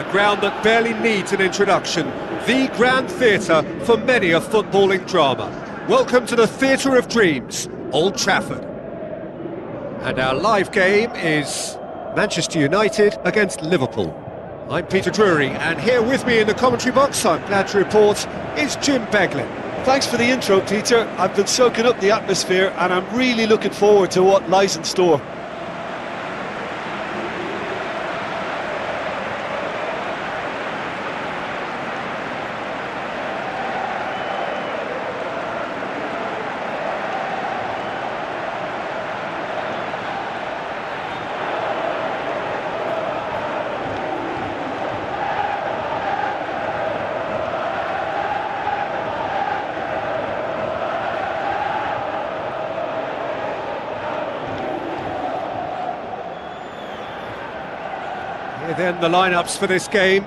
A ground that barely needs an introduction, the grand theatre for many a footballing drama. Welcome to the Theatre of Dreams, Old Trafford. And our live game is Manchester United against Liverpool. I'm Peter Drury, and here with me in the commentary box, I'm glad to report, is Jim Beglin. Thanks for the intro, Peter. I've been soaking up the atmosphere and I'm really looking forward to what lies in store. Here then the lineups for this game.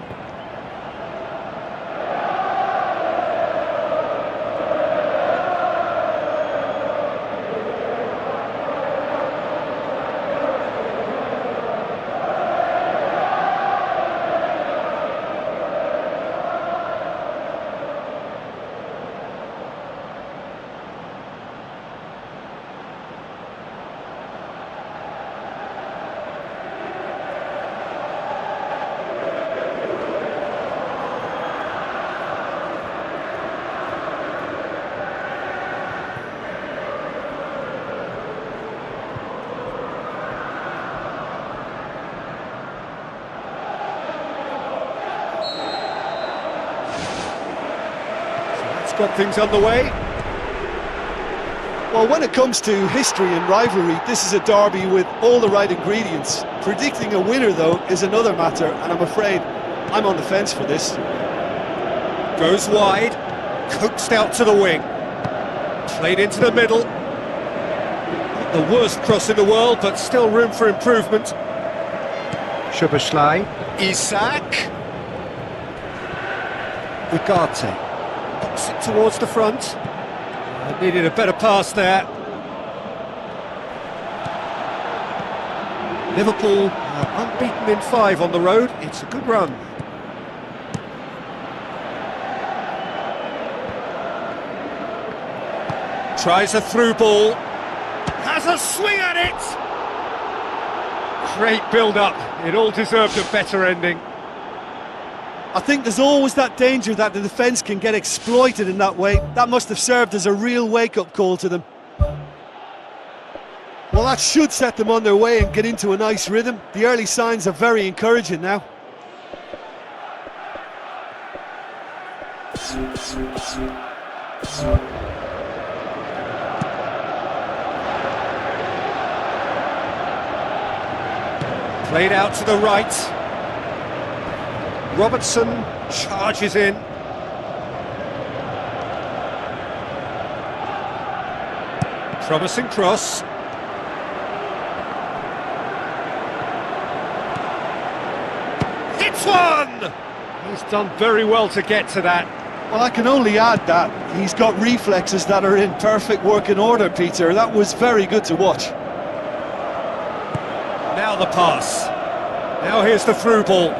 Got things underway. Well, when it comes to history and rivalry, this is a derby with all the right ingredients. Predicting a winner, though, is another matter, and I'm afraid I'm on the fence for this. Goes wide, coaxed out to the wing, played into the middle. Not the worst cross in the world, but still room for improvement. Szoboszlai, Isak, Ugarte. Puts it towards the front. Needed a better pass there. Liverpool unbeaten in 5 on the road. It's a good run. Tries a through ball. Has a swing at it! Great build-up. It all deserved a better ending. I think there's always that danger that the defence can get exploited in that way. That must have served as a real wake-up call to them. Well, that should set them on their way and get into a nice rhythm. The early signs are very encouraging now. Played out to the right. Robertson charges in. Promising cross. He's done very well to get to that. Well, I can only add that he's got reflexes that are in perfect working order, Peter. That was very good to watch. Now the pass. Now here's the through ball.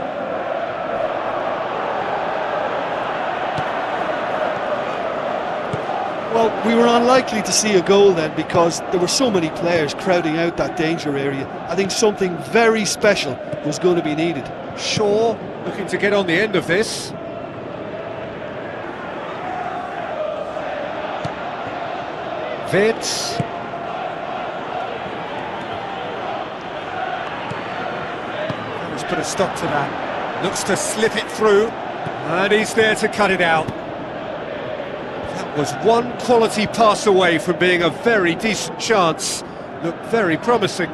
Well, we were unlikely to see a goal then because there were so many players crowding out that danger area. I think something very special was going to be needed. Shaw looking to get on the end of this. Vitz. Let's put a stop to that. Looks to slip it through, and he's there to cut it out. That was one quality pass away from being a very decent chance. Looked very promising.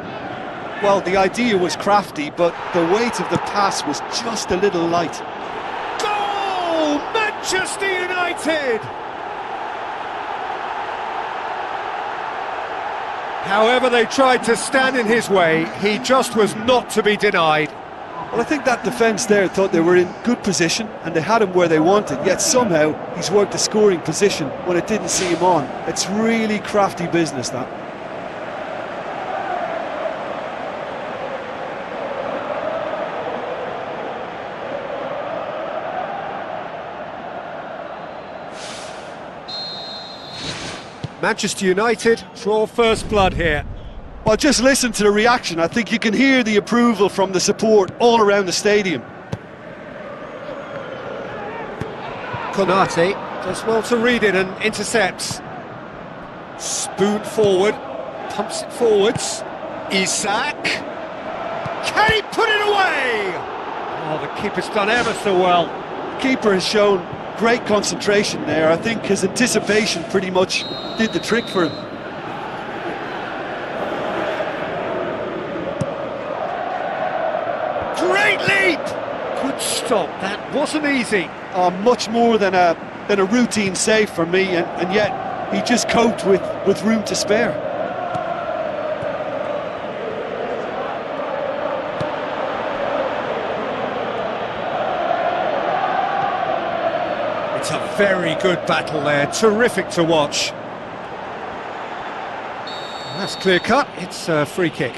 Well, the idea was crafty, but the weight of the pass was just a little light. Goal! Manchester United! However they tried to stand in his way, he just was not to be denied. Well, I think that defence there thought they were in good position and they had him where they wanted, yet somehow he's worked the scoring position when it didn't see him on. It's really crafty business, that. Manchester United draw first blood here. Well, just listen to the reaction. I think you can hear the approval from the support all around the stadium. Konate does well to read it and intercepts. Spoon forward, pumps it forwards. Isak. Can he put it away? Oh, the keeper's done ever so well. The keeper has shown great concentration there. I think his anticipation pretty much did the trick for him. Great leap! Good stop, that wasn't easy. Much more than a routine save for me, and yet he just coped with room to spare. It's a very good battle there, terrific to watch. That's clear cut, it's a free kick.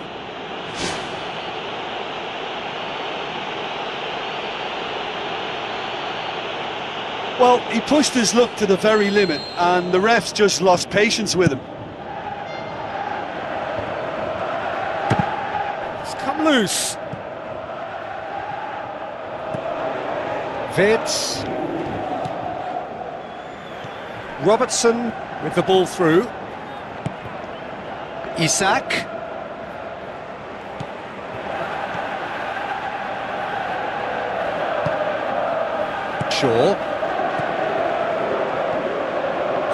Well, he pushed his luck to the very limit, and the refs just lost patience with him. It's come loose. Vitz. Robertson with the ball through. Isak. Shaw.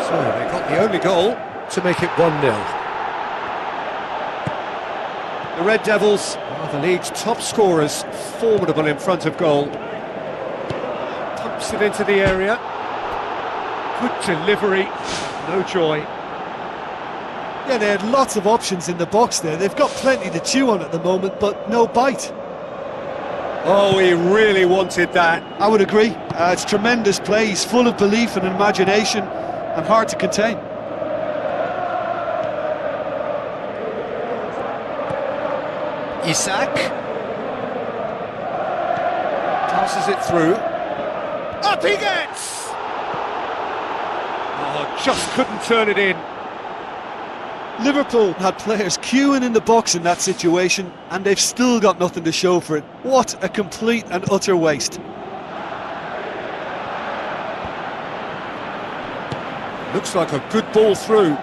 So they got the only goal to make it 1-0. The Red Devils are the league's top scorers, formidable in front of goal. Pumps it into the area. Good delivery, no joy. Yeah, they had lots of options in the box there. They've got plenty to chew on at the moment, but no bite. Oh, he really wanted that. I would agree. It's tremendous play. He's full of belief and imagination and hard to contain. Isak. Passes it through. Up he gets! Oh, just couldn't turn it in. Liverpool had players queuing in the box in that situation, and they've still got nothing to show for it. What a complete and utter waste. Looks like a good ball through.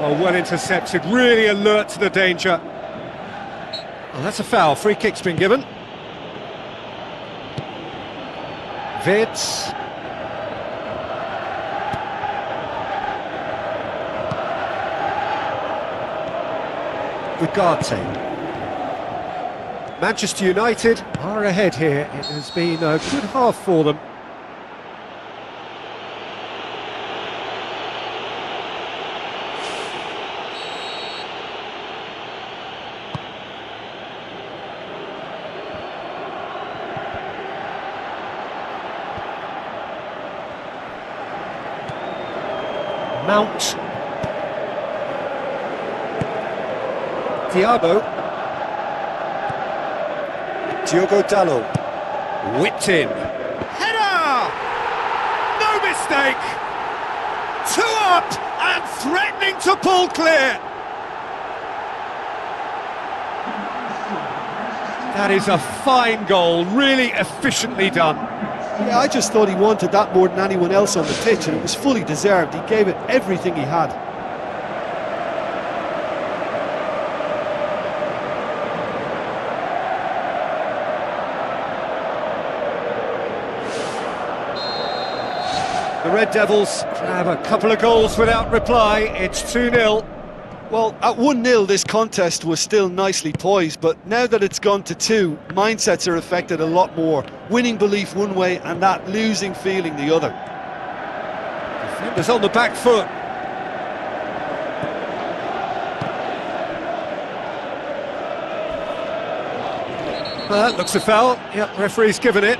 Oh, well intercepted, really alert to the danger. Oh, that's a foul, free kick's been given. Vitz. Ugarte. Manchester United are ahead here. It has been a good half for them. Mount. Diogo Dallo. Whipped in. Header! No mistake! Two up and threatening to pull clear. That is a fine goal, really efficiently done. Yeah, I just thought he wanted that more than anyone else on the pitch, and it was fully deserved. He gave it everything he had. The Red Devils grab a couple of goals without reply. It's 2-0. Well, at 1-0 this contest was still nicely poised, but now that it's gone to 2, mindsets are affected a lot more. Winning belief one way and that losing feeling the other. Defenders on the back foot. That looks a foul. Yep, referee's given it.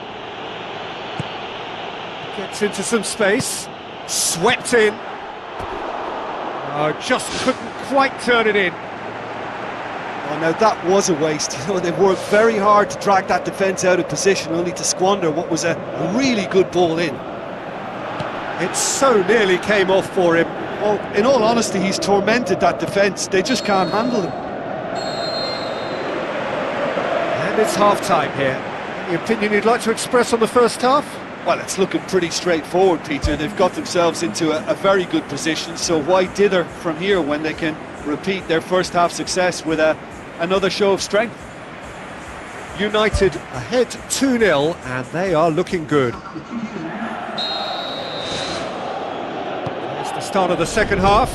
Gets into some space. Swept in. Oh, just couldn't quite turn it in. Oh, now that was a waste. You know, they worked very hard to drag that defence out of position, only to squander what was a really good ball in. It so nearly came off for him. Well, in all honesty, he's tormented that defence. They just can't handle him. And it's half-time here. Any opinion you'd like to express on the first half? Well, it's looking pretty straightforward, Peter. They've got themselves into a very good position, so why dither from here when they can repeat their first half success with another show of strength? United ahead 2-0 and they are looking good. It's the start of the second half.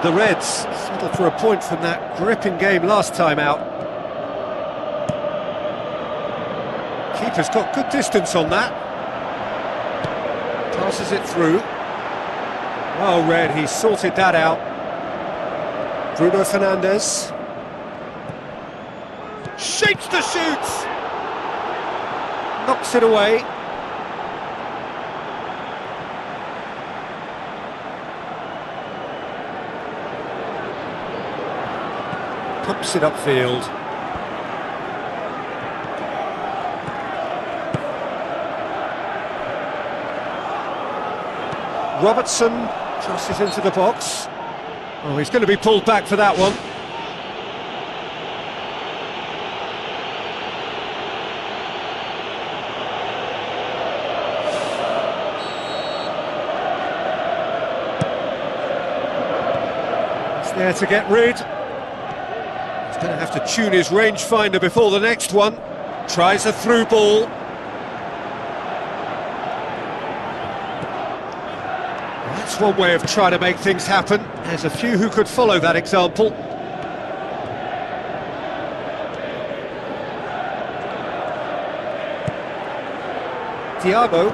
The Reds settled for a point from that gripping game last time out. Keeper's got good distance on that. Passes it through. Well read, he sorted that out. Bruno Fernandes. Shapes the shoots! Knocks it away. Pumps it upfield. Robertson crosses into the box. Oh, he's going to be pulled back for that one. He's there to get rid. He's going to have to tune his rangefinder before the next one. Tries a through ball. That's one way of trying to make things happen. There's a few who could follow that example. Thiago.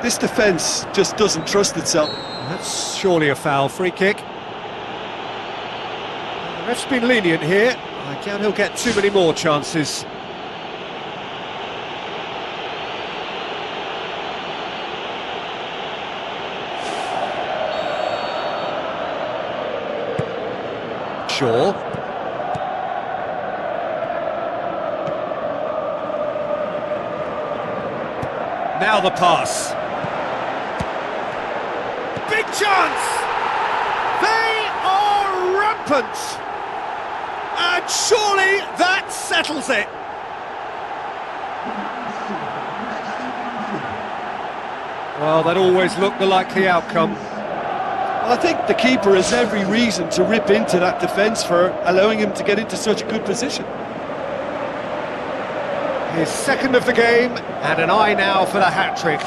This defence just doesn't trust itself. That's surely a foul. Free kick. The ref's been lenient here. I doubt he'll get too many more chances. Shaw. Now the pass. Big chance! They are rampant! And surely that settles it! Well, that always looked the likely outcome. Well, I think the keeper has every reason to rip into that defence for allowing him to get into such a good position. His second of the game, and an eye now for the hat-trick.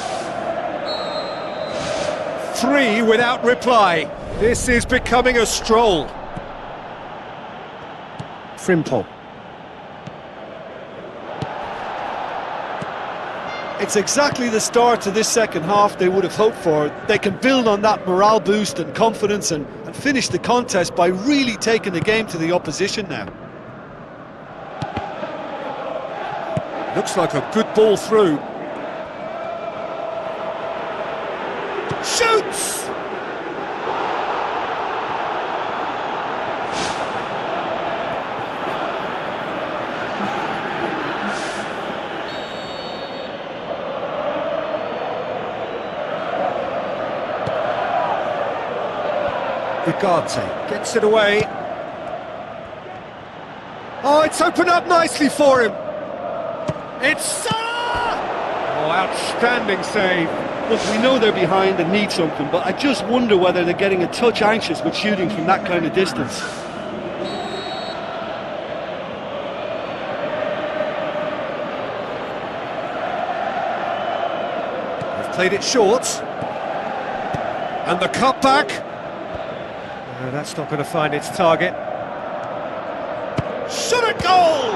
3 without reply. This is becoming a stroll. Frimpong. It's exactly the start to this second half they would have hoped for. They can build on that morale boost and confidence and finish the contest by really taking the game to the opposition now. Looks like a good ball through. Shoots! Ugarte gets it away. Oh, it's opened up nicely for him. It's Sudah! Oh, outstanding save. Look, we know they're behind and need something, but I just wonder whether they're getting a touch anxious with shooting from that kind of distance. They've played it short. And the cutback. No, that's not going to find its target. Shot a goal!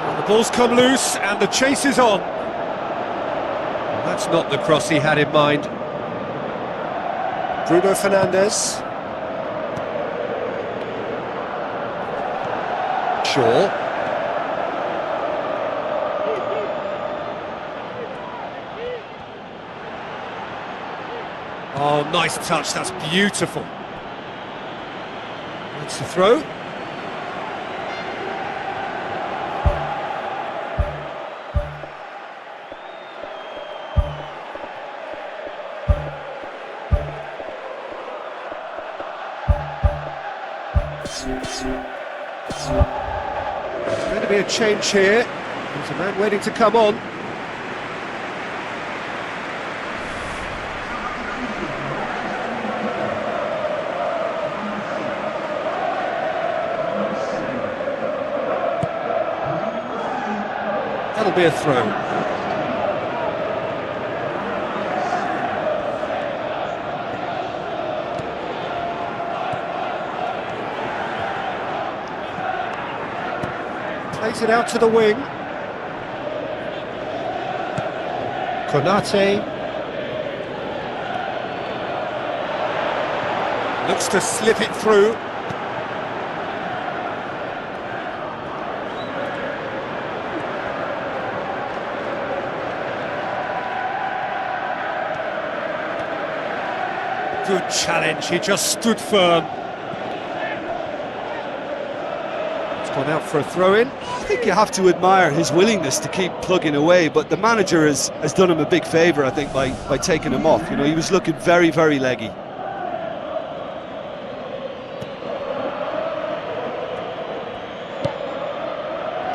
And the ball's come loose and the chase is on. Well, that's not the cross he had in mind. Bruno Fernandes. Shaw. Oh, nice touch, that's beautiful. That's the throw. There's going to be a change here. There's a man waiting to come on. That'll be a throw. Plays it out to the wing. Konate. Looks to slip it through. Good challenge, he just stood firm. It's gone out for a throw-in. I think you have to admire his willingness to keep plugging away, but the manager has done him a big favour, I think, by taking him off. You know, he was looking very, very leggy.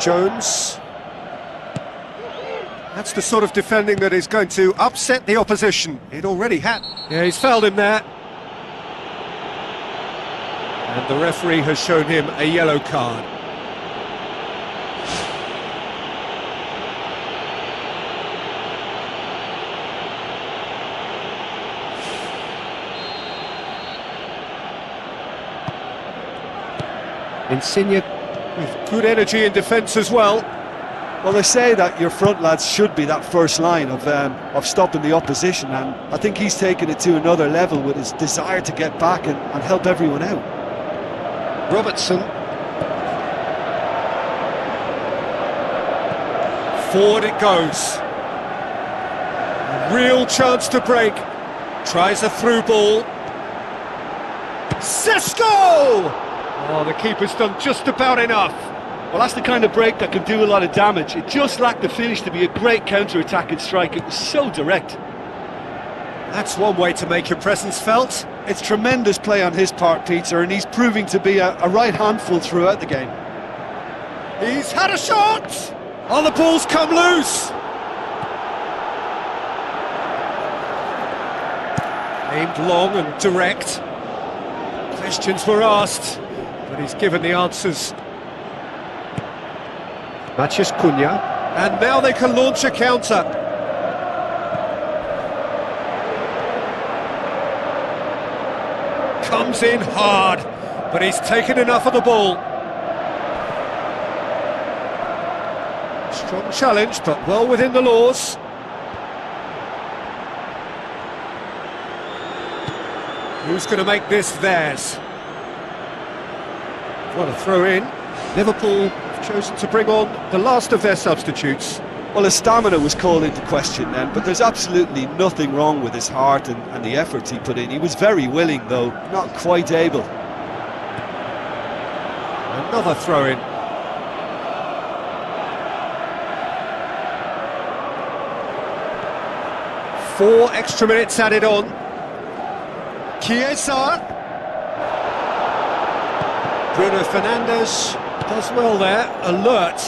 Jones. That's the sort of defending that is going to upset the opposition. It already had. Yeah, he's fouled him there. And the referee has shown him a yellow card. Insigne with good energy in defence as well. Well, they say that your front lads should be that first line of stopping the opposition, and I think he's taken it to another level with his desire to get back and help everyone out. Robertson. Forward it goes. A real chance to break. Tries a through ball. Sesko! Oh, the keeper's done just about enough. Well, that's the kind of break that can do a lot of damage. It just lacked the finish to be a great counter-attacking strike. It was so direct. That's one way to make your presence felt. It's tremendous play on his part, Peter, and he's proving to be a right handful throughout the game. He's had a shot! Oh, the ball's come loose! Aimed long and direct. Questions were asked, but he's given the answers. Matches Cunha, and now they can launch a counter. Comes in hard, but he's taken enough of the ball. Strong challenge, but well within the laws. Who's going to make this theirs? What a throw in. Liverpool have chosen to bring on the last of their substitutes. Well, his stamina was called into question then, but there's absolutely nothing wrong with his heart and the efforts he put in. He was very willing, though, not quite able. Another throw-in. Four extra minutes added on. Chiesa. Bruno Fernandes does well there, alert.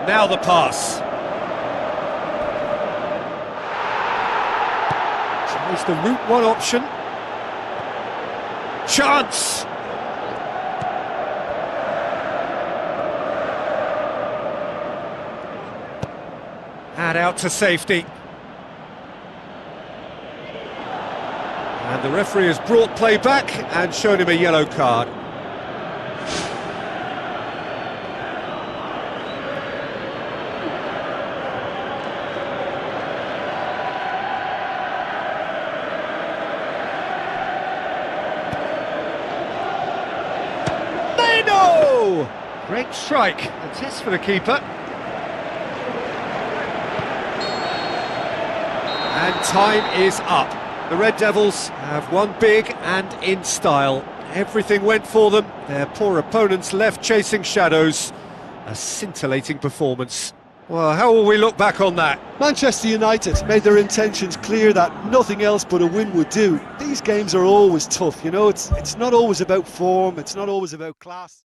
Now the pass. Tries the route one option. Chance! And out to safety. And the referee has brought play back and shown him a yellow card. Great strike, a test for the keeper. And time is up. The Red Devils have won big and in style. Everything went for them. Their poor opponents left chasing shadows. A scintillating performance. Well, how will we look back on that? Manchester United made their intentions clear that nothing else but a win would do. These games are always tough, you know, it's not always about form, it's not always about class.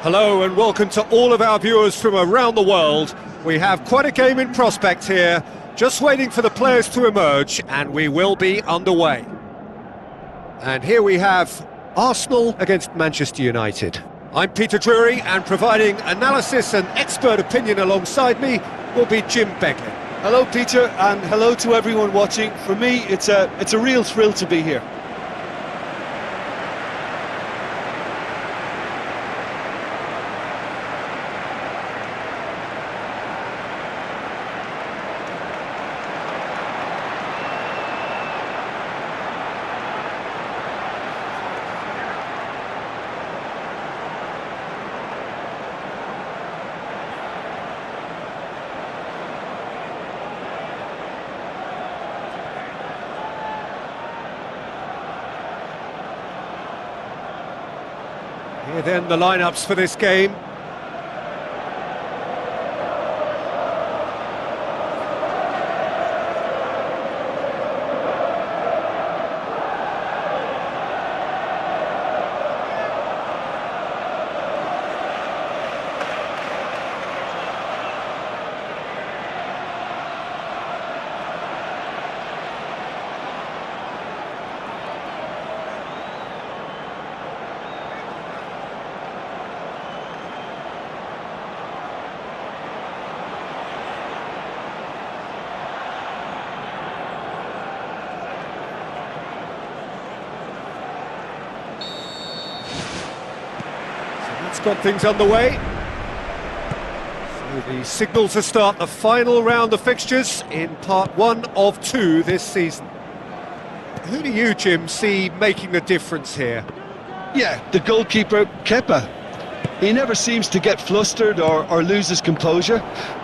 Hello and welcome to all of our viewers from around the world. We have quite a game in prospect here, just waiting for the players to emerge, and we will be underway. And here we have Arsenal against Manchester United. I'm Peter Drury, and providing analysis and expert opinion alongside me will be Jim Begley. Hello Peter, and hello to everyone watching. For me, it's a real thrill to be here. Here then the lineups for this game. It's got things underway. So the signal to start the final round of fixtures in part 1 of 2 this season. Who do you, Jim, see making the difference here? Yeah, the goalkeeper, Kepa. He never seems to get flustered or lose his composure.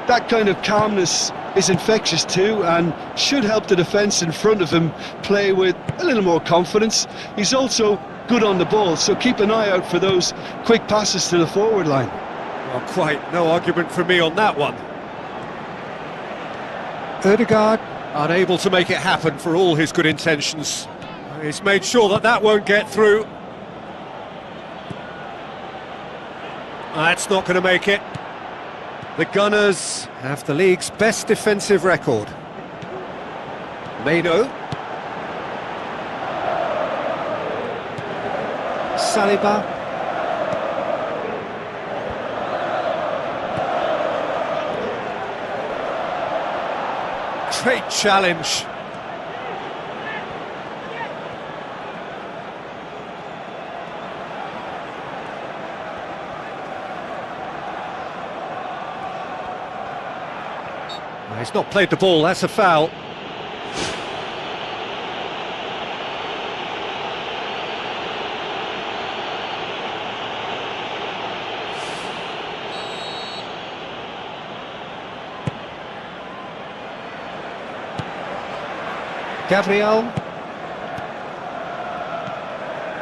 That kind of calmness is infectious too, and should help the defence in front of him play with a little more confidence. He's also good on the ball, so keep an eye out for those quick passes to the forward line. Well, quite no argument from me on that one. Ødegaard unable to make it happen for all his good intentions. He's made sure that that won't get through. That's not going to make it. The Gunners have the league's best defensive record. Meno. Saliba. Great challenge. He's not played the ball, that's a foul. Gabriel.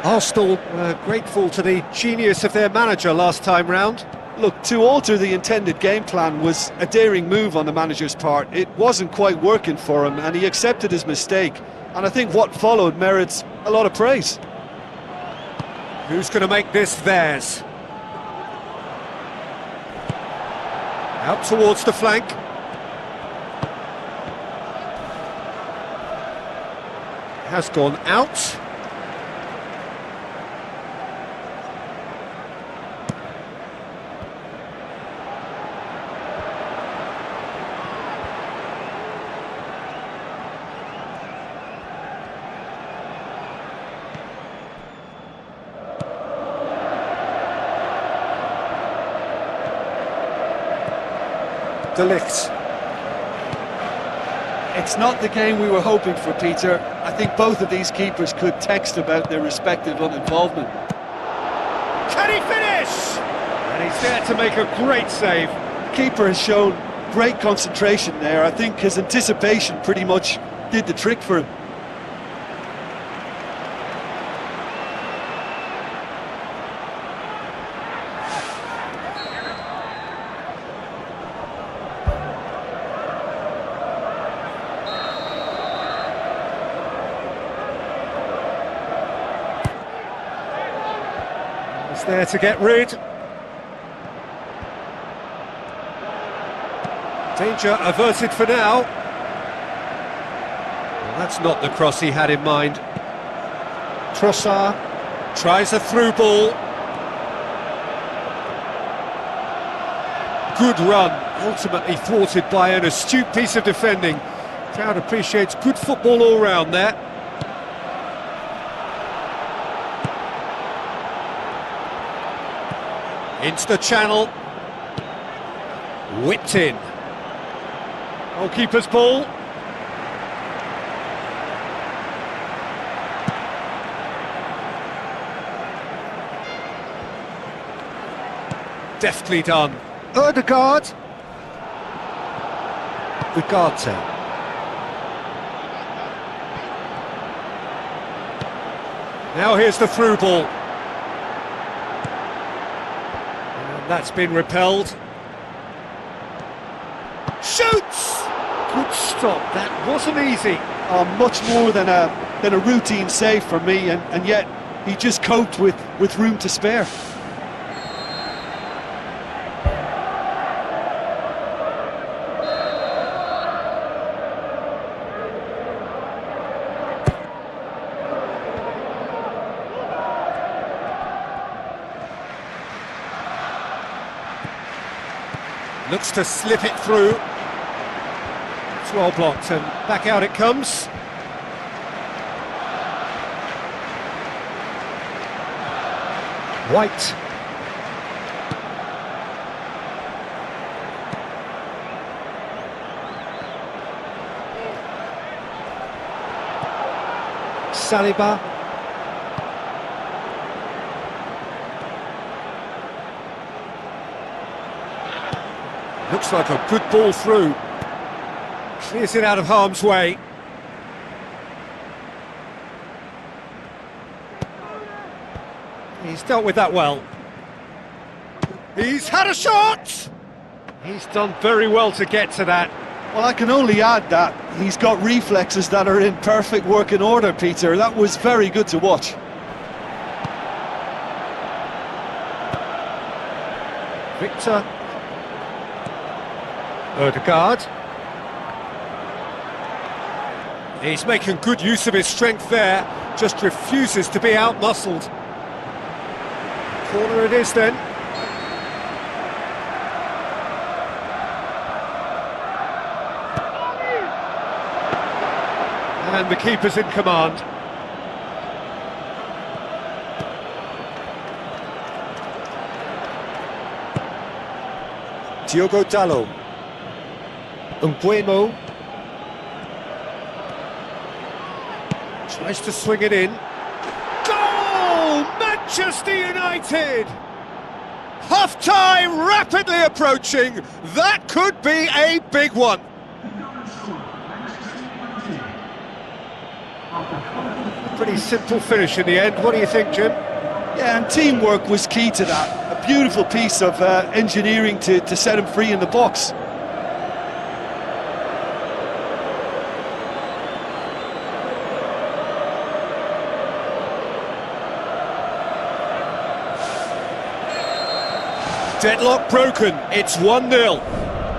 Arsenal were grateful to the genius of their manager last time round. Look, to alter the intended game plan was a daring move on the manager's part. It wasn't quite working for him, and he accepted his mistake. And I think what followed merits a lot of praise. Who's going to make this theirs? Out towards the flank. Has gone out. De Ligt. It's not the game we were hoping for, Peter. I think both of these keepers could text about their respective uninvolvement. Can he finish? And he's there to make a great save. Keeper has shown great concentration there. I think his anticipation pretty much did the trick for him. He's there to get rid. Danger averted for now. Well, that's not the cross he had in mind. Trossard tries a through ball. Good run, ultimately thwarted by an astute piece of defending. Crowd appreciates good football all round there. Into the channel. Whipped in. Goalkeeper's ball. Deftly done. Ødegaard. Ugarte. Now here's the through ball. That's been repelled. Shoots! Good stop, that wasn't easy. Much more than a routine save for me, and yet he just coped with room to spare. Looks to slip it through. It's well blocked and back out it comes. White. Saliba. Looks like a good ball through. Clears it out of harm's way. He's dealt with that well. He's had a shot! He's done very well to get to that. Well, I can only add that he's got reflexes that are in perfect working order, Peter. That was very good to watch. Victor. Odegaard. He's making good use of his strength there, just refuses to be out-muscled. Corner it is then. And the keeper's in command. Diogo Dalot. Umbuemo. Tries to swing it in. Goal! Manchester United! Half-time rapidly approaching. That could be a big one. Pretty simple finish in the end. What do you think, Jim? Yeah, and teamwork was key to that. A beautiful piece of engineering to set him free in the box. Deadlock broken, it's 1-0.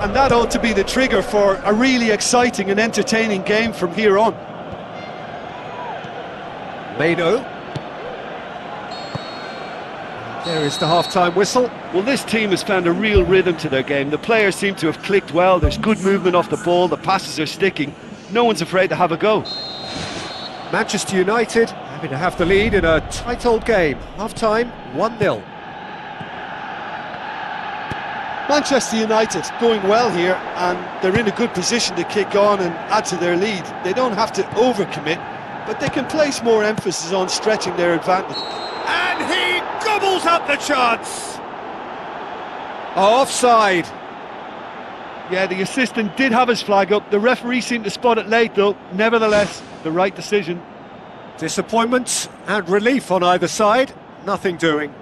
And that ought to be the trigger for a really exciting and entertaining game from here on. Meno. There is the half-time whistle. Well, this team has found a real rhythm to their game. The players seem to have clicked well. There's good movement off the ball. The passes are sticking. No one's afraid to have a go. Manchester United having to have the lead in a tight old game. Half-time, 1-0. Manchester United going well here, and they're in a good position to kick on and add to their lead. They don't have to overcommit, but they can place more emphasis on stretching their advantage. And he gobbles up the chance! Offside. Yeah, the assistant did have his flag up. The referee seemed to spot it late, though. Nevertheless, the right decision. Disappointment and relief on either side. Nothing doing.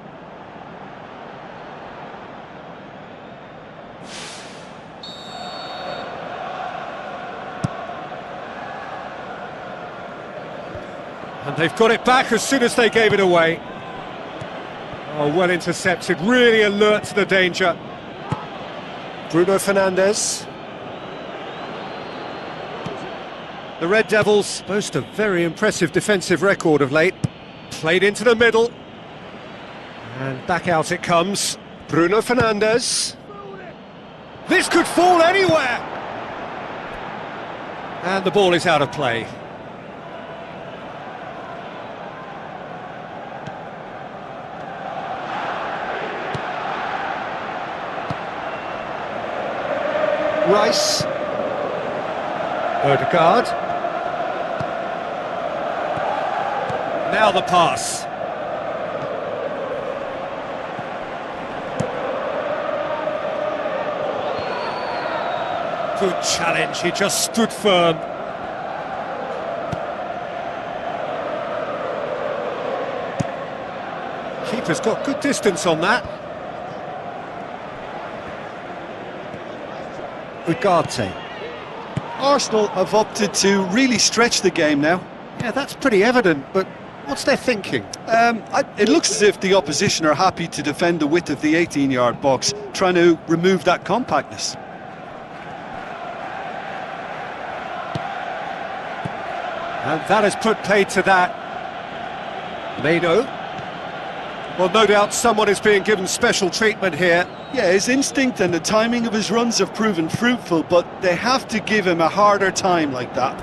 And they've got it back as soon as they gave it away. Oh, well intercepted, really alert to the danger. Bruno Fernandes. The Red Devils boast a very impressive defensive record of late. Played into the middle. And back out it comes. Bruno Fernandes. This could fall anywhere! And the ball is out of play. Rice. Odegaard. Now the pass. Good challenge, he just stood firm. Keeper's got good distance on that. Ugarte. Arsenal have opted to really stretch the game now. Yeah, that's pretty evident, but what's their thinking? It looks as if the opposition are happy to defend the width of the 18-yard box, trying to remove that compactness. And that has put paid to that. Meno. Well, no doubt someone is being given special treatment here. Yeah, his instinct and the timing of his runs have proven fruitful, but they have to give him a harder time like that.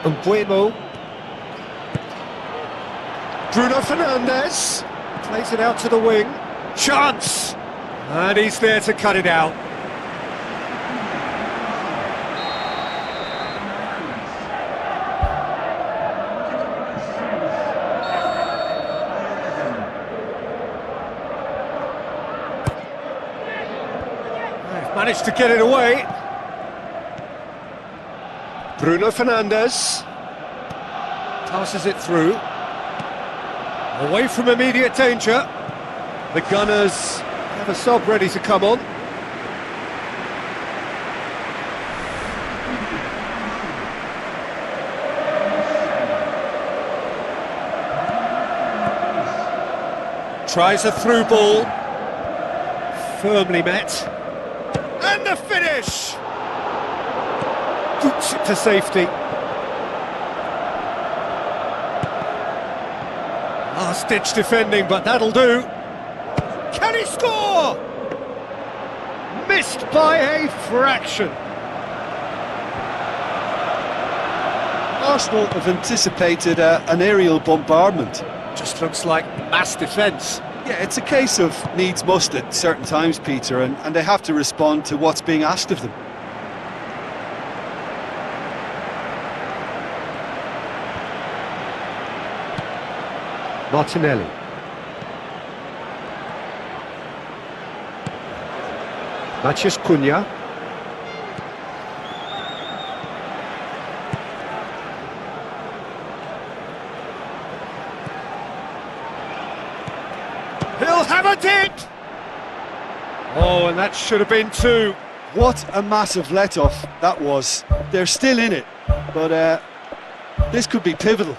Mbuemo. Bruno Fernandes plays it out to the wing. Chance! And he's there to cut it out. They've managed to get it away. Bruno Fernandes passes it through. Away from immediate danger. The Gunners have a sub ready to come on. Tries a through ball. Firmly met. And the finish! Boots it to safety. Last-ditch defending, but that'll do. Can he score? Missed by a fraction. Arsenal have anticipated an aerial bombardment. Just looks like mass defence. Yeah, it's a case of needs must at certain times, Peter, and they have to respond to what's being asked of them. Martinelli. Matheus Cunha. He'll have a dip! Oh, and that should have been two. What a massive let-off that was. They're still in it, but this could be pivotal.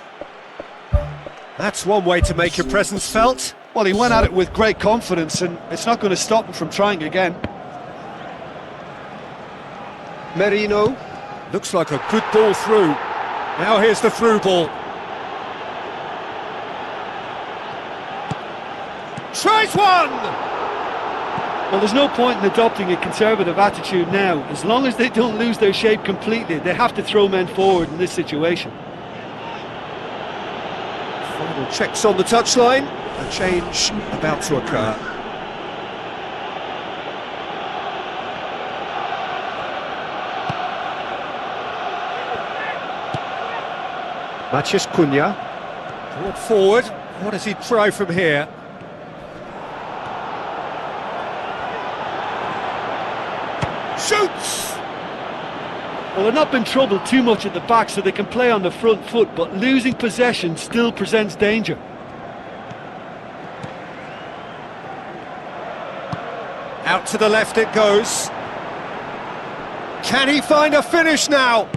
That's one way to make your presence felt. Well, he went at it with great confidence, and it's not going to stop him from trying again. Merino. Looks like a good ball through. Now here's the through ball. Tries one! Well, there's no point in adopting a conservative attitude now. As long as they don't lose their shape completely, they have to throw men forward in this situation. Final checks on the touchline. A change about to occur. Matheus Cunha. Brought forward. What does he try from here? Shoots! Well, they're not been troubled too much at the back, so they can play on the front foot, but losing possession still presents danger. Out to the left it goes. Can he find a finish now?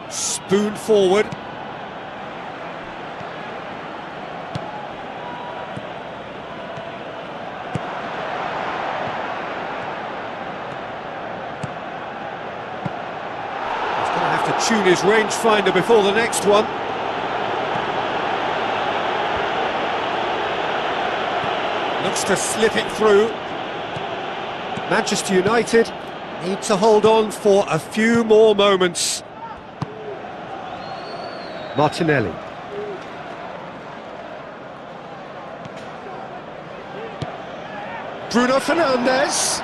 Spoon forward. Tune his rangefinder before the next one. Looks to slip it through. Manchester United need to hold on for a few more moments. Martinelli. Bruno Fernandes.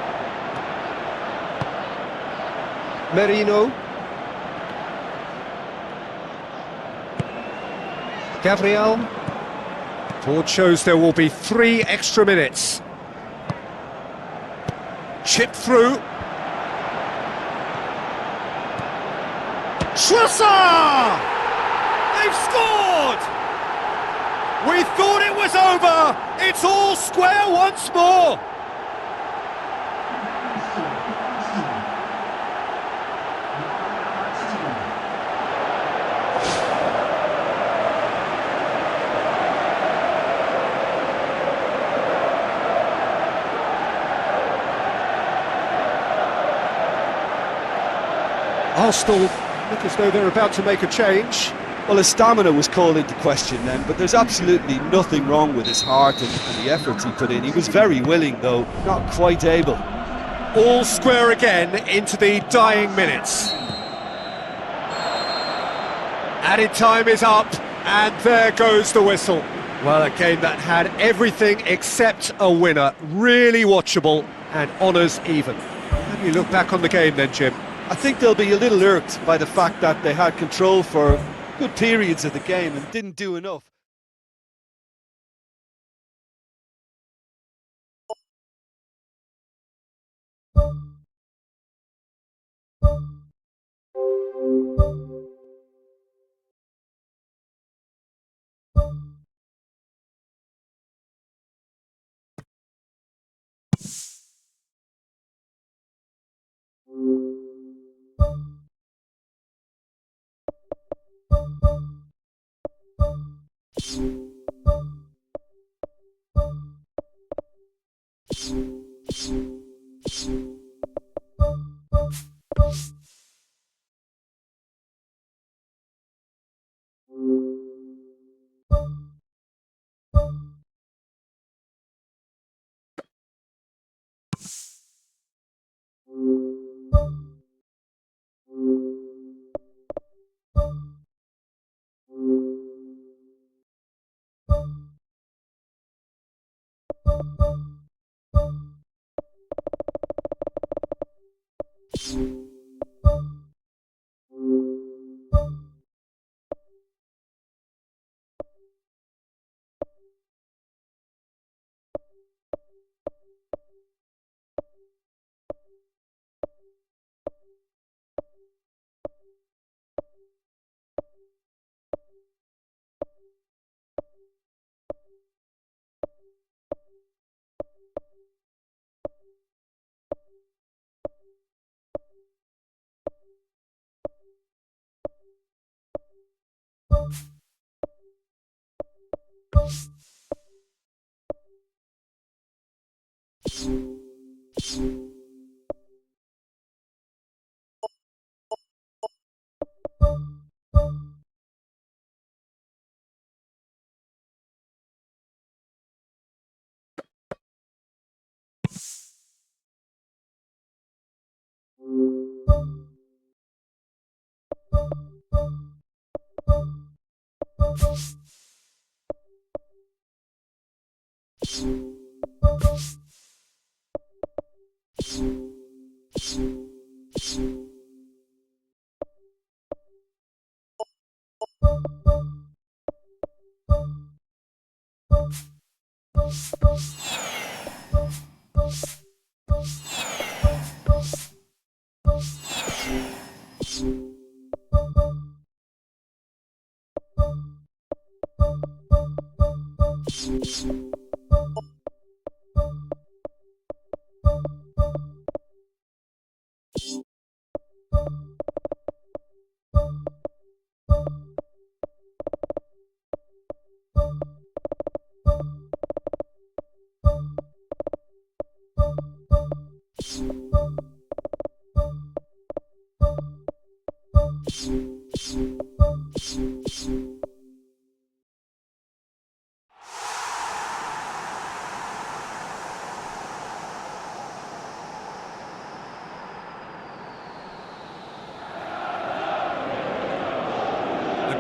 Merino. Gabriel. Board shows there will be 3 extra minutes. Chip through. Schusser! They've scored! We thought it was over. It's all square once more. Arsenal look as though they're about to make a change. Well, his stamina was called into question then, but there's absolutely nothing wrong with his heart and the efforts he put in. He was very willing, though, not quite able. All square again into the dying minutes. Added time is up, and there goes the whistle. Well, a game that had everything except a winner. Really watchable and honours even. How do you look back on the game then, Jim? I think they'll be a little irked by the fact that they had control for good periods of the game and didn't do enough.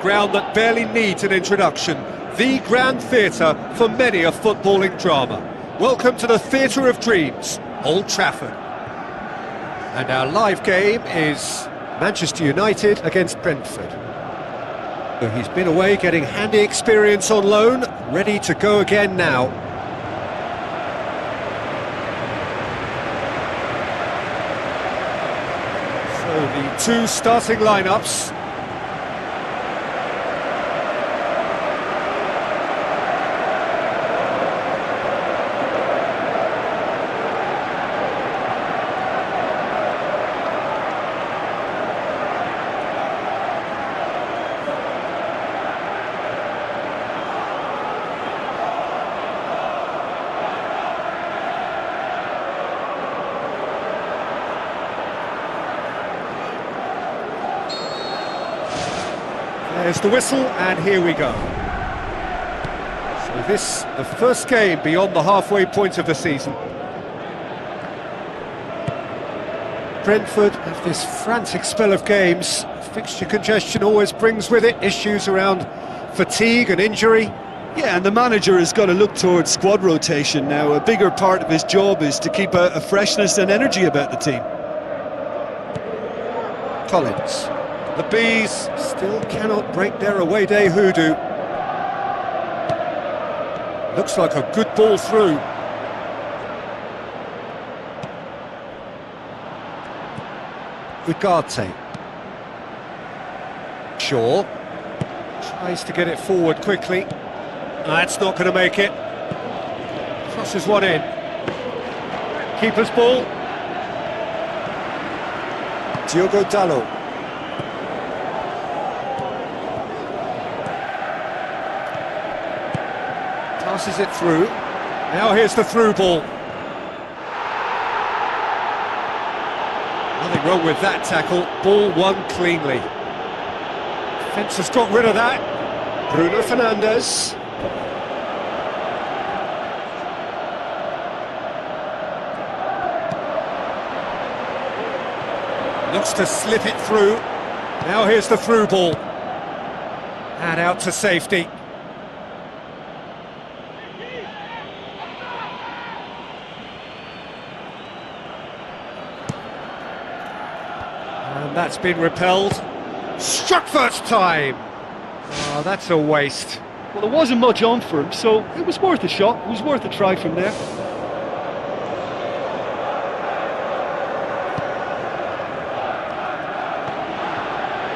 Ground that barely needs an introduction, the grand theatre for many a footballing drama. Welcome to the Theatre of Dreams, Old Trafford. And our live game is Manchester United against Brentford. So he's been away getting handy experience on loan, ready to go again now. So the two starting lineups. There's the whistle, and here we go. So this, the first game beyond the halfway point of the season. Brentford have this frantic spell of games. Fixture congestion always brings with it issues around fatigue and injury. Yeah, and the manager has got to look towards squad rotation now. A bigger part of his job is to keep a freshness and energy about the team. Collins. The Bees still cannot break their away day hoodoo. Looks like a good ball through. Ugarte. Shaw tries to get it forward quickly. That's not going to make it. Crosses one in. Keeper's ball. Diogo Dalot. Passes it through. Now here's the through ball. Nothing wrong with that tackle. Ball won cleanly. Defence has got rid of that. Bruno Fernandes. Looks to slip it through. Now here's the through ball. And out to safety. And that's been repelled. Struck first time! Oh, that's a waste. Well, there wasn't much on for him, so it was worth a shot. It was worth a try from there.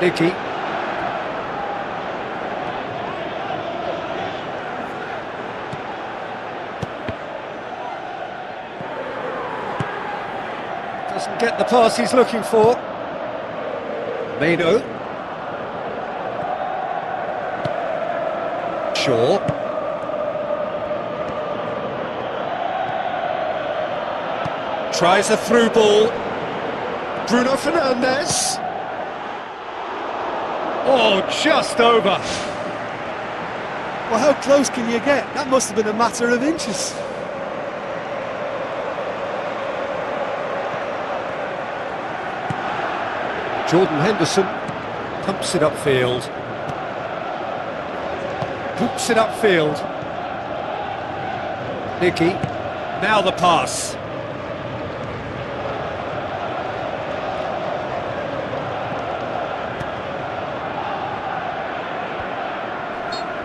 Nicky. Doesn't get the pass he's looking for. Meno. Shaw. Tries a through ball. Bruno Fernandes. Oh, just over. Well, how close can you get? That must have been a matter of inches. Jordan Henderson pumps it upfield. Pumps it upfield. Nicky. Now the pass.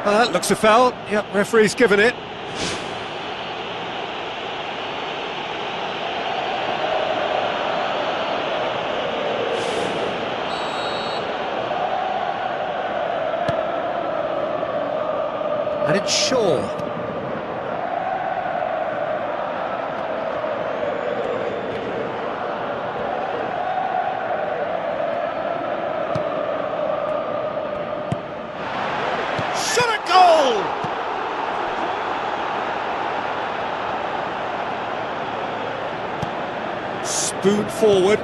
That looks a foul. Yep, referee's given it. And it's Shaw. Shot a goal! Spoon forward.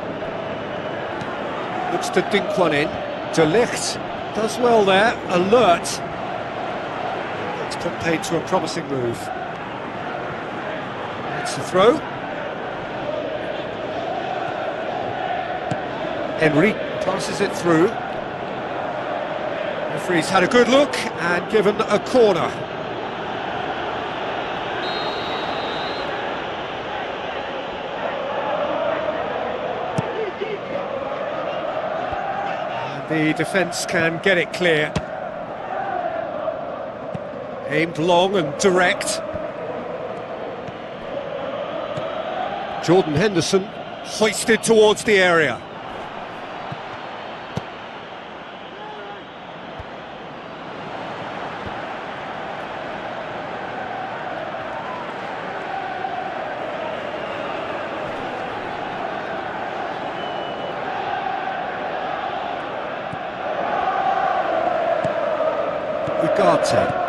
Looks to dink one in. De Ligt does well there. Alert. Paid to a promising move. That's the throw. Henry passes it through. Referee's had a good look and given a corner. And the defence can get it clear. Aimed long and direct. Jordan Henderson hoisted towards the area. Ugarte.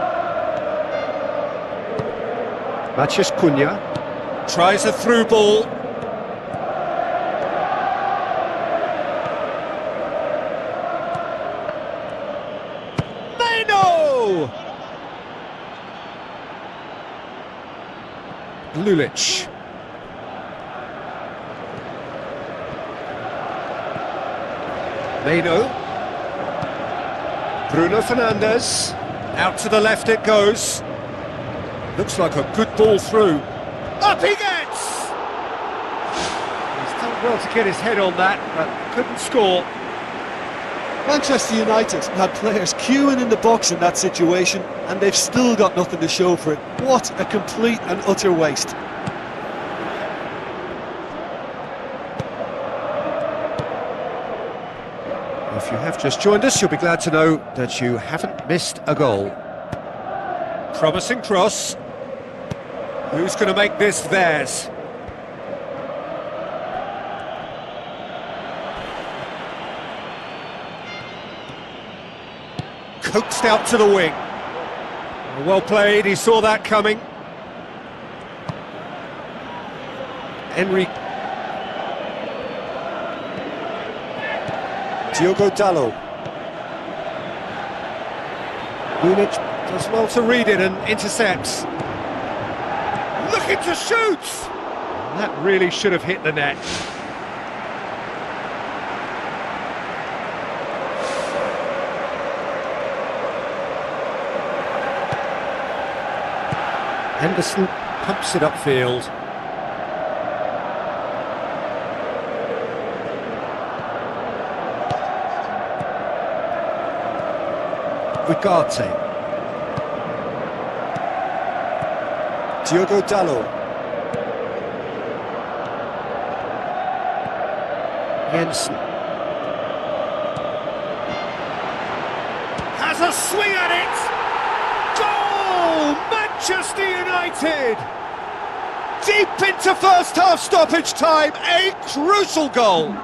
Matheus Cunha tries a through ball. Lulic. Meno. Bruno Fernandes. Out to the left it goes. Looks like a good ball through. Up he gets! He's done well to get his head on that, but couldn't score. Manchester United had players queuing in the box in that situation, and they've still got nothing to show for it. What a complete and utter waste. If you have just joined us, you'll be glad to know that you haven't missed a goal. Promising cross. Who's going to make this theirs? Coaxed out to the wing. Well played, he saw that coming. Henry. Diogo Dalot. Lulic does well to read it and intercepts. Looking to shoot! That really should have hit the net. Henderson pumps it upfield. Ugarte. Diogo Dalot. Jensen. Has a swing at it! Goal! Manchester United! Deep into first half stoppage time, a crucial goal!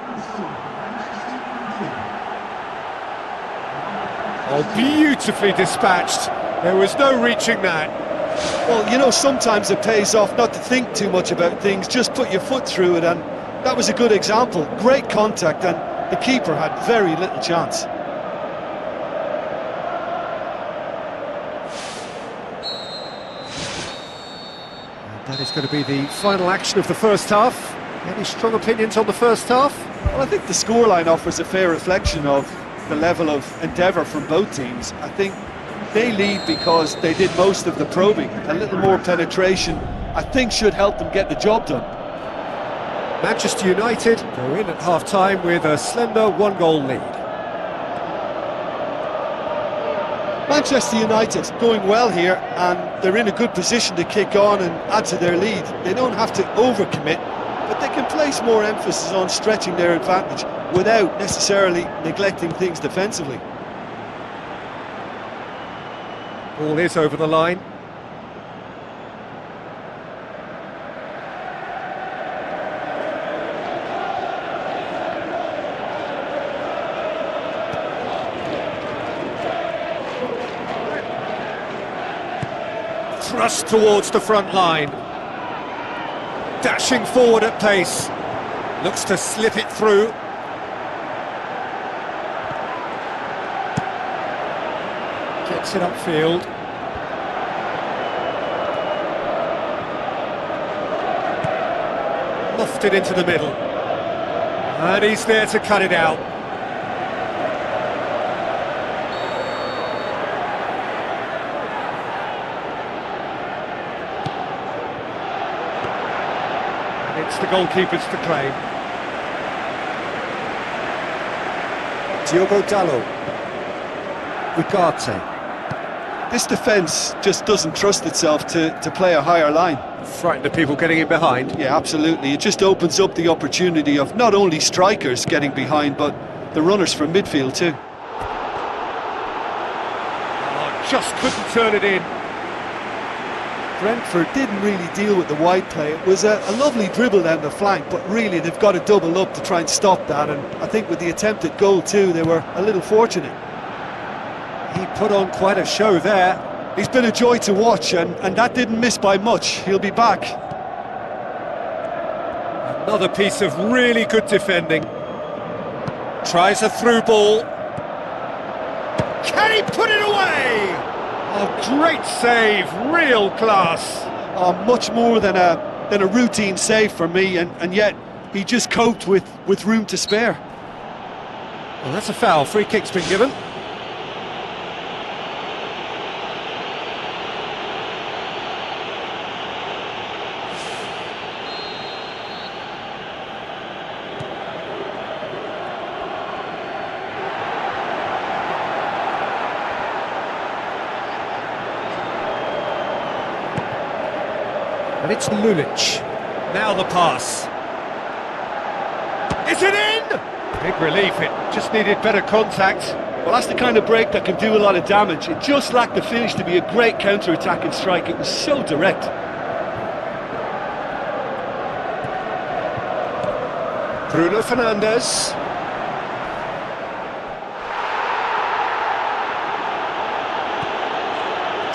Oh, beautifully dispatched. There was no reaching that. Well, you know, sometimes it pays off not to think too much about things, just put your foot through it, and that was a good example. Great contact, and the keeper had very little chance. And that is going to be the final action of the first half. Any strong opinions on the first half? Well, I think the scoreline offers a fair reflection of the level of endeavour from both teams. I think they lead because they did most of the probing. A little more penetration, I think, should help them get the job done. Manchester United go in at half-time with a slender one-goal lead. Manchester United going well here, and they're in a good position to kick on and add to their lead. They don't have to overcommit, but they can place more emphasis on stretching their advantage without necessarily neglecting things defensively. Ball is over the line. Thrust towards the front line. Dashing forward at pace. Looks to slip it through. Gets it upfield. Lofted into the middle. And he's there to cut it out. And it's the goalkeepers to claim. Diogo Dalot. Ugarte. This defence just doesn't trust itself to play a higher line. Frighten the people getting in behind. Yeah, absolutely. It just opens up the opportunity of not only strikers getting behind, but the runners from midfield too. Oh, just couldn't turn it in. Brentford didn't really deal with the wide play. It was a lovely dribble down the flank, but really they've got to double up to try and stop that, and I think with the attempted goal too, they were a little fortunate. He put on quite a show there. He's been a joy to watch, and that didn't miss by much. He'll be back. Another piece of really good defending. Tries a through ball. Can he put it away? Oh, great save, real class. Oh, much more than a routine save for me, and yet he just coped with room to spare. Well, that's a foul. Free kick's been given. And it's Lulic. Now the pass. Is it in? Big relief, it just needed better contact. Well, that's the kind of break that can do a lot of damage. It just lacked the finish to be a great counter-attacking strike. It was so direct. Bruno Fernandes.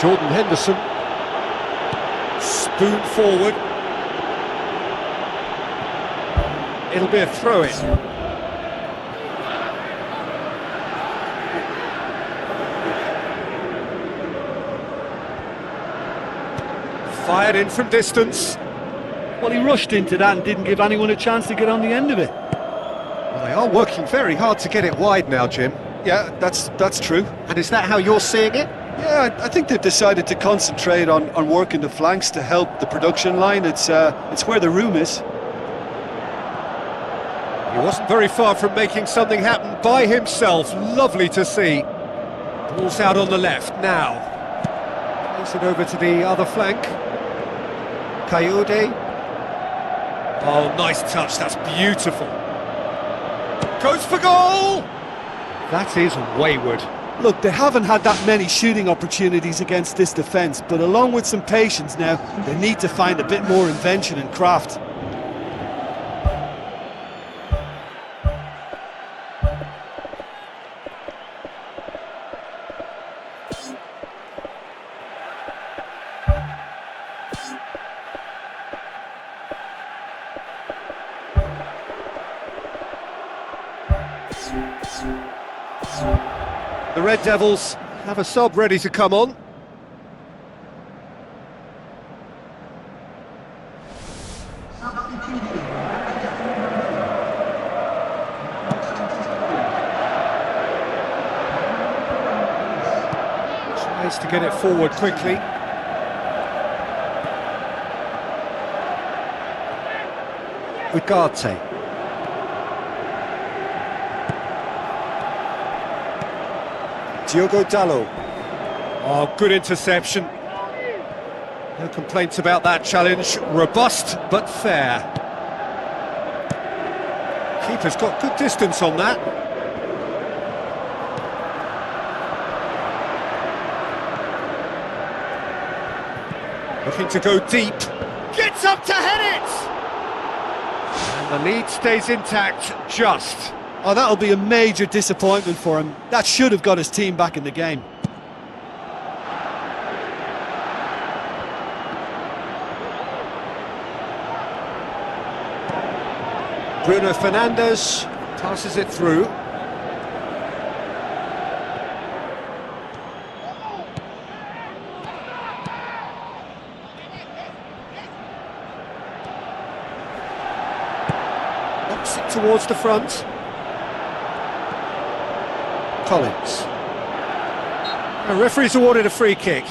Jordan Henderson. Spoon forward. It'll be a throw-in. Fired in from distance. Well, he rushed into that and didn't give anyone a chance to get on the end of it. Well, they are working very hard to get it wide now, Jim. Yeah, that's true. And is that how you're seeing it? Yeah, I think they've decided to concentrate on working the flanks to help the production line. It's where the room is. He wasn't very far from making something happen by himself. Lovely to see. Ball's out on the left now. Plays it over to the other flank. Coyote. Oh, nice touch. That's beautiful. Goes for goal! That is wayward. Look, they haven't had that many shooting opportunities against this defence, but along with some patience now, they need to find a bit more invention and craft. The Red Devils have a sub ready to come on. Tries to get it forward quickly. Ugarte. Diogo Dalot. Oh, good interception. No complaints about that challenge. Robust, but fair. Keeper's got good distance on that. Looking to go deep. Gets up to head it! And the lead stays intact, just. Oh, that'll be a major disappointment for him. That should have got his team back in the game. Bruno Fernandes passes it through. Knocks it towards the front. Collins. The referee's awarded a free kick.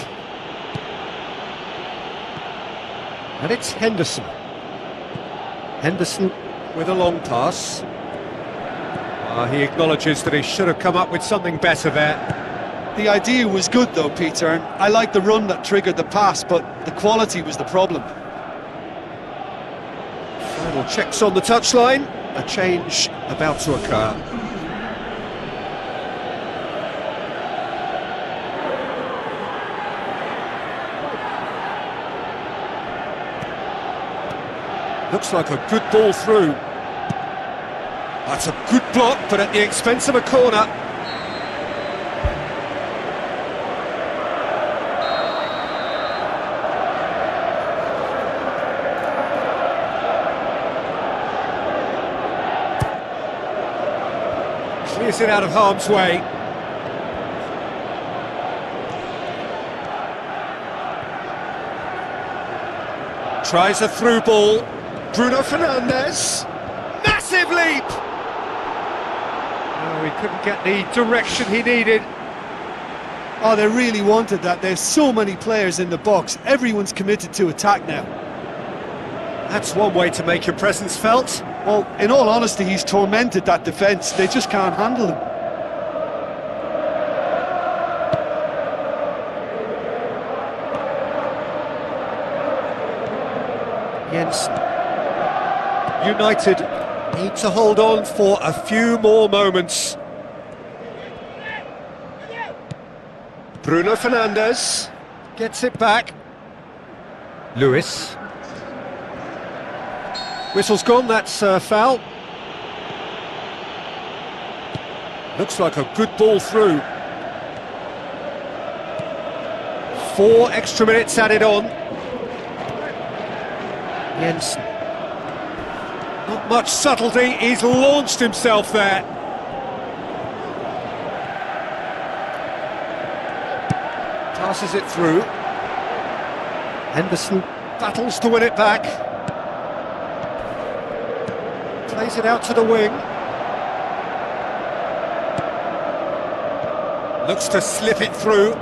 And it's Henderson. Henderson with a long pass. He acknowledges that he should have come up with something better there. The idea was good though, Peter, and I like the run that triggered the pass, but the quality was the problem. Final checks on the touchline. A change about to occur. Looks like a good ball through. That's a good block, but at the expense of a corner. Clears it out of harm's way. Tries a through ball. Bruno Fernandes. Massive leap! No, he couldn't get the direction he needed. Oh, they really wanted that. There's so many players in the box. Everyone's committed to attack now. That's one way to make your presence felt. Well, in all honesty, he's tormented that defence. They just can't handle him. Jens. United need to hold on for a few more moments. Bruno Fernandes gets it back. Lewis. Whistle's gone, that's a foul. Looks like a good ball through. 4 extra minutes added on. Jens. Not much subtlety, he's launched himself there. Passes it through. Henderson battles to win it back. Plays it out to the wing. Looks to slip it through.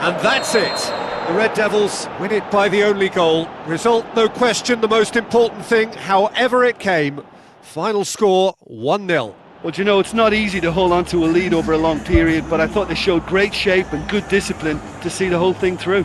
And that's it. The Red Devils win it by the only goal. Result, no question, the most important thing, however it came. Final score, 1-0. Well, you know, it's not easy to hold on to a lead over a long period, but I thought they showed great shape and good discipline to see the whole thing through.